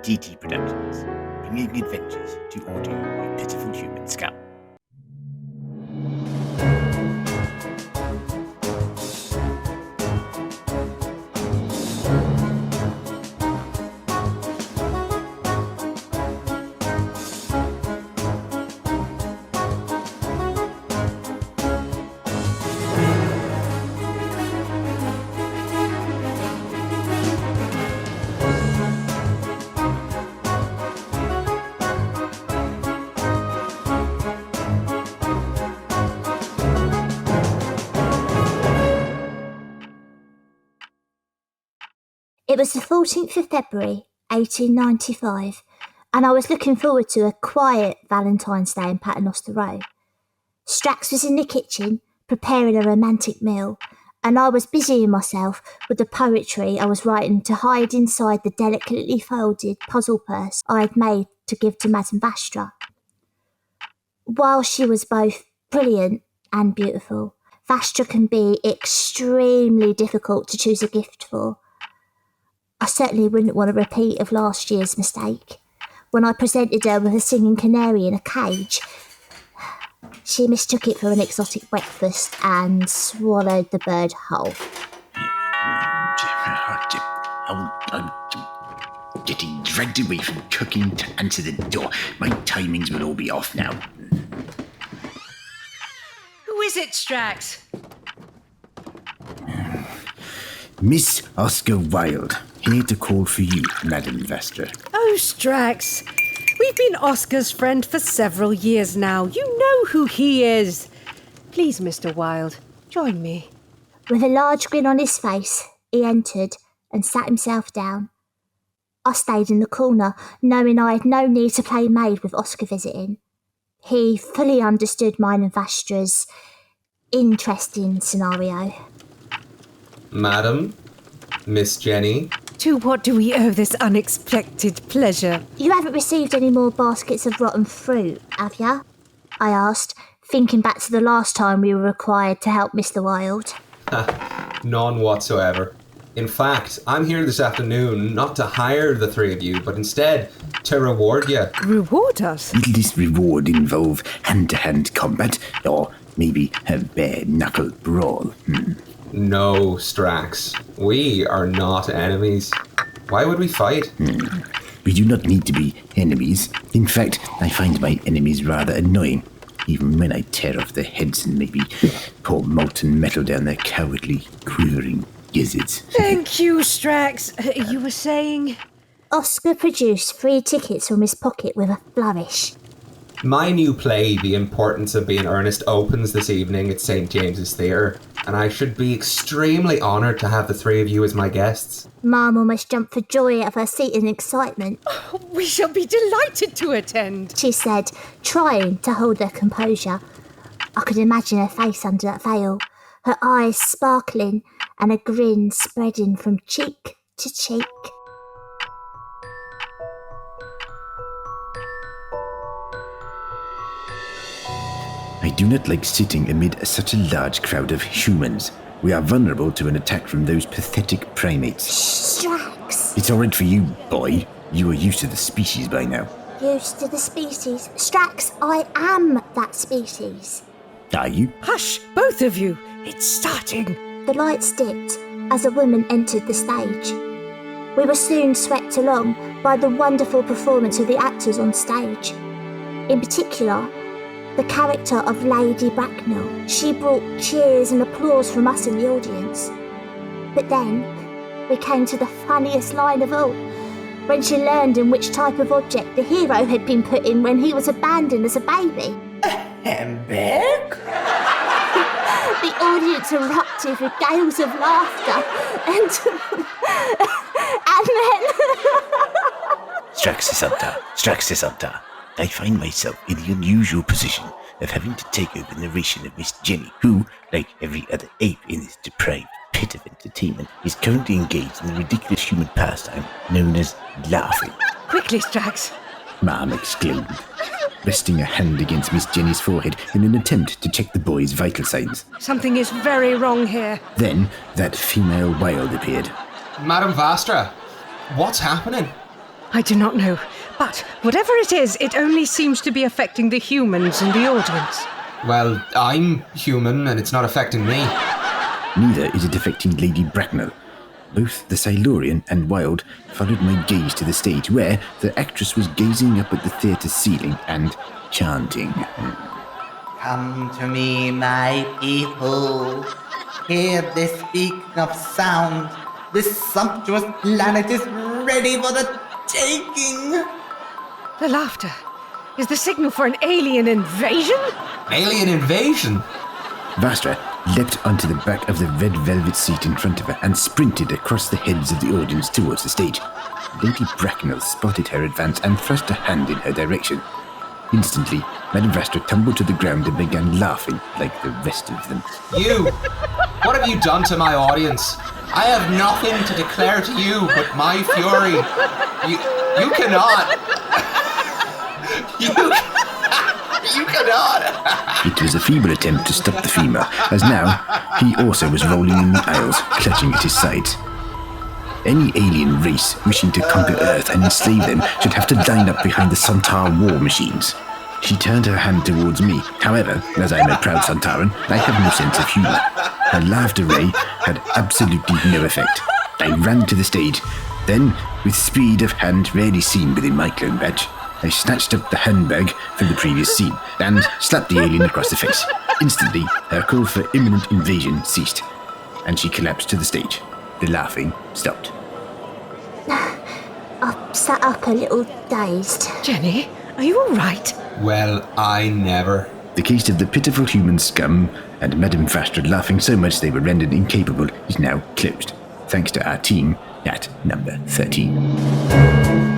DT Productions, bringing adventures to order a pitiful human scum. It was the 14th of February, 1895, and I was looking forward to a quiet Valentine's Day in Paternoster Row. Strax was in the kitchen, preparing a romantic meal, and I was busying myself with the poetry I was writing to hide inside the delicately folded puzzle purse I had made to give to Madame Vastra. While she was both brilliant and beautiful, Vastra can be extremely difficult to choose a gift for. I certainly wouldn't want a repeat of last year's mistake, when I presented her with a singing canary in a cage. She mistook it for an exotic breakfast and swallowed the bird whole. I'm getting dragged away from cooking to answer the door. My timings will all be off now. Who is it, Strax? Miss Oscar Wilde, here to call for you, Madame Vastra. Oh, Strax. We've been Oscar's friend for several years now. You know who he is. Please, Mr. Wilde, join me. With a large grin on his face, he entered and sat himself down. I stayed in the corner, knowing I had no need to play maid with Oscar visiting. He fully understood mine and Vastra's interesting scenario. Madam, Miss Jenny. To what do we owe this unexpected pleasure? You haven't received any more baskets of rotten fruit, have you? I asked, thinking back to the last time we were required to help Mr. Wilde. None whatsoever. In fact, I'm here this afternoon not to hire the three of you, but instead to reward you. Reward us? Will this reward involve hand-to-hand combat, or maybe a bare-knuckle brawl? No, Strax. We are not enemies. Why would we fight? We do not need to be enemies. In fact, I find my enemies rather annoying, even when I tear off their heads and maybe pour molten metal down their cowardly, quivering gizzards. Thank you, Strax. You were saying? Oscar produced 3 tickets from his pocket with a flourish. My new play, The Importance of Being Earnest, opens this evening at St. James's Theatre, and I should be extremely honoured to have the three of you as my guests. Mum almost jumped for joy out of her seat in excitement. Oh, we shall be delighted to attend, she said, trying to hold her composure. I could imagine her face under that veil, her eyes sparkling and a grin spreading from cheek to cheek. I do not like sitting amid such a large crowd of humans. We are vulnerable to an attack from those pathetic primates. Strax! It's all right for you, boy. You are used to the species by now. Used to the species? Strax, I am that species. Are you? Hush, both of you. It's starting. The lights dipped as a woman entered the stage. We were soon swept along by the wonderful performance of the actors on stage. In particular, the character of Lady Bracknell. She brought cheers and applause from us in the audience. But then, we came to the funniest line of all, when she learned in which type of object the hero had been put in when he was abandoned as a baby. A handbag? The audience erupted with gales of laughter, and then... Strax. I find myself in the unusual position of having to take over the narration of Miss Jenny, who, like every other ape in this depraved pit of entertainment, is currently engaged in the ridiculous human pastime known as laughing. Quickly, Strax. Ma'am exclaimed, resting a hand against Miss Jenny's forehead in an attempt to check the boy's vital signs. Something is very wrong here. Then that female Wilde appeared. Madame Vastra, what's happening? I do not know. But whatever it is, it only seems to be affecting the humans in the audience. Well, I'm human and it's not affecting me. Neither is it affecting Lady Bracknell. Both the Silurian and Wild followed my gaze to the stage where the actress was gazing up at the theatre ceiling and chanting. Come to me, my people. Hear this beacon of sound. This sumptuous planet is ready for the taking. The laughter is the signal for an alien invasion? Alien invasion? Vastra leapt onto the back of the red velvet seat in front of her and sprinted across the heads of the audience towards the stage. Lady Bracknell spotted her advance and thrust a hand in her direction. Instantly, Madame Vastra tumbled to the ground and began laughing like the rest of them. You! What have you done to my audience? I have nothing to declare to you but my fury. You cannot. You cannot. It was a feeble attempt to stop the female, as now he also was rolling in the aisles, clutching at his sides. Any alien race wishing to conquer Earth and enslave them should have to line up behind the Sontar war machines. She turned her hand towards me. However, as I am a proud Sontaran, I have no sense of humour. Her laughter ray had absolutely no effect. I ran to the stage. Then, with speed of hand rarely seen within my clone badge, I snatched up the handbag from the previous scene and slapped the alien across the face. Instantly, her call for imminent invasion ceased, and she collapsed to the stage. The laughing stopped. I sat up a little dazed. Jenny, are you all right? Well, I never. The case of the pitiful human scum and Madame Vastra laughing so much they were rendered incapable is now closed, thanks to our team at number 13.